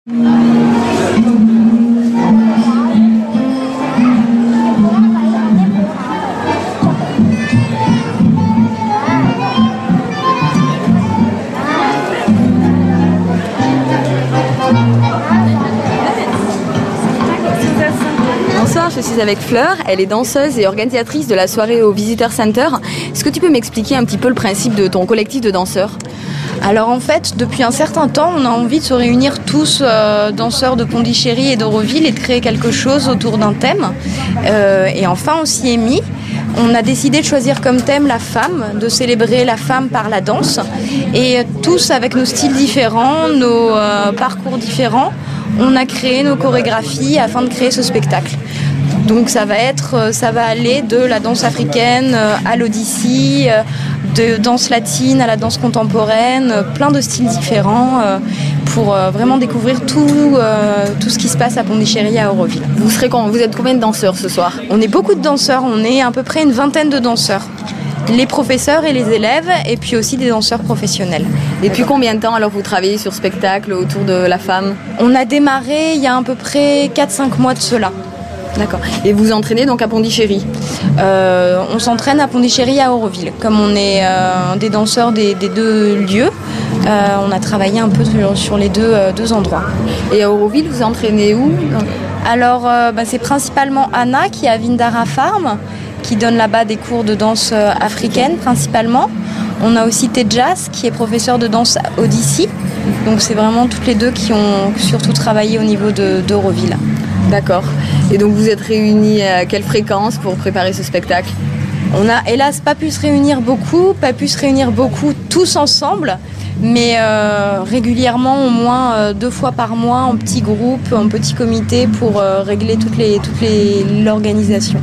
Bonsoir, je suis avec Fleur, elle est danseuse et organisatrice de la soirée au Visitor Center. Est-ce que tu peux m'expliquer un petit peu le principe de ton collectif de danseurs ? Alors en fait, depuis un certain temps, on a envie de se réunir tous danseurs de Pondichéry et d'Auroville et de créer quelque chose autour d'un thème. Et enfin, on s'y est mis. On a décidé de choisir comme thème la femme, de célébrer la femme par la danse. Et tous avec nos styles différents, nos parcours différents, on a créé nos chorégraphies afin de créer ce spectacle. Donc ça va aller de la danse africaine à l'Odyssée, de danse latine à la danse contemporaine, plein de styles différents pour vraiment découvrir tout ce qui se passe à Pondichéry et à Auroville. Vous êtes combien de danseurs ce soir ? On est beaucoup de danseurs, on est à peu près une vingtaine de danseurs. Les professeurs et les élèves, et puis aussi des danseurs professionnels. Et depuis combien de temps alors vous travaillez sur spectacle autour de la femme ? On a démarré il y a à peu près 4-5 mois de cela. D'accord. Et vous entraînez donc à Pondichéry ? On s'entraîne à Pondichéry et à Auroville. Comme on est des danseurs des deux lieux, on a travaillé un peu sur les deux endroits. Et à Auroville, vous entraînez où ? Alors, c'est principalement Anna qui est à Vindara Farm, qui donne là-bas des cours de danse africaine principalement. On a aussi Tejas qui est professeur de danse Odyssey. Donc c'est vraiment toutes les deux qui ont surtout travaillé au niveau d'Auroville. D'accord. Et donc vous êtes réunis à quelle fréquence pour préparer ce spectacle ? On n'a hélas pas pu se réunir beaucoup tous ensemble, mais régulièrement au moins 2 fois par mois en petits groupes, en petits comités pour régler toute l'organisation.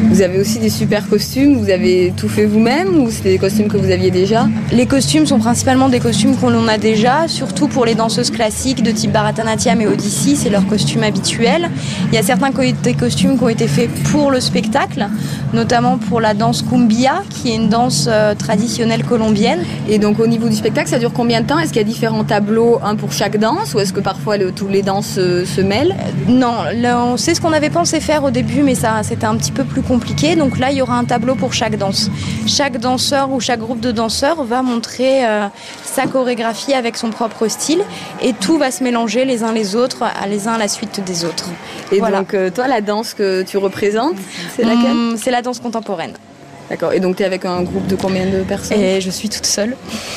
Vous avez aussi des super costumes, vous avez tout fait vous-même ou c'était des costumes que vous aviez déjà ? Les costumes sont principalement des costumes qu'on a déjà, surtout pour les danseuses classiques de type Bharatanatyam et Odyssey, c'est leur costume habituel. Il y a certains des costumes qui ont été faits pour le spectacle, notamment pour la danse Kumbia, qui est une danse traditionnelle colombienne. Et donc au niveau du spectacle, ça dure combien de temps ? Est-ce qu'il y a différents tableaux, un pour chaque danse, ou est-ce que parfois tous les danses se mêlent ? Non, c'est ce qu'on avait pensé faire au début, mais ça c'était un petit peu plus compliqué. Donc là, il y aura un tableau pour chaque danse. Chaque danseur ou chaque groupe de danseurs va montrer sa chorégraphie avec son propre style et tout va se mélanger les uns les autres, les uns à la suite des autres. Et voilà. Donc toi, la danse que tu représentes, c'est laquelle ? C'est la danse contemporaine. D'accord. Et donc tu es avec un groupe de combien de personnes ? Et je suis toute seule.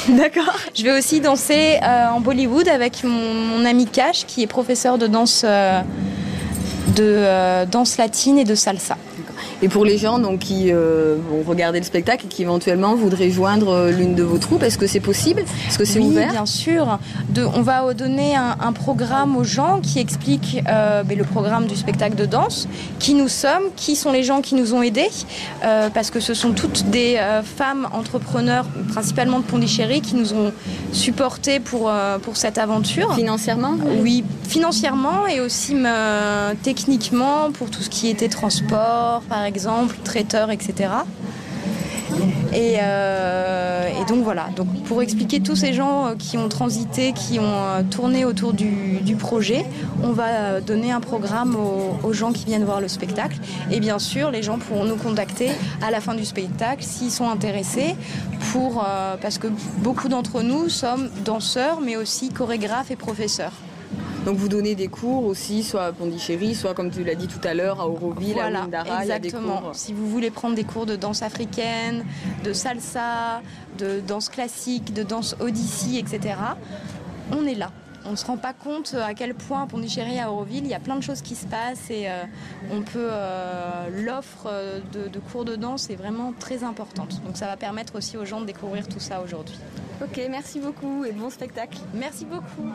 D'accord. Je vais aussi danser en Bollywood avec mon ami Cash qui est professeur de danse latine et de salsa. Et pour les gens donc, qui vont regarder le spectacle et qui éventuellement voudraient joindre l'une de vos troupes, est-ce que c'est possible ? Est-ce que c'est ouvert ? Oui, bien sûr. On va donner un programme aux gens qui explique le programme du spectacle de danse, qui nous sommes, qui sont les gens qui nous ont aidés, parce que ce sont toutes des femmes entrepreneurs, principalement de Pondichéry, qui nous ont supportés pour cette aventure. Financièrement ? Oui, financièrement et aussi techniquement pour tout ce qui était transport, par exemple, traiteur, etc. Et donc voilà, donc pour expliquer tous ces gens qui ont transité, qui ont tourné autour du projet, on va donner un programme aux gens qui viennent voir le spectacle. Et bien sûr, les gens pourront nous contacter à la fin du spectacle s'ils sont intéressés, parce que beaucoup d'entre nous sommes danseurs, mais aussi chorégraphes et professeurs. Donc vous donnez des cours aussi, soit à Pondichéry, soit comme tu l'as dit tout à l'heure, à Auroville, voilà, à Vindara. Exactement. Il y a des cours. Si vous voulez prendre des cours de danse africaine, de salsa, de danse classique, de danse Odyssey, etc., on est là. On ne se rend pas compte à quel point à Pondichéry et à Auroville, il y a plein de choses qui se passent et l'offre de cours de danse est vraiment très importante. Donc ça va permettre aussi aux gens de découvrir tout ça aujourd'hui. Ok, merci beaucoup et bon spectacle. Merci beaucoup.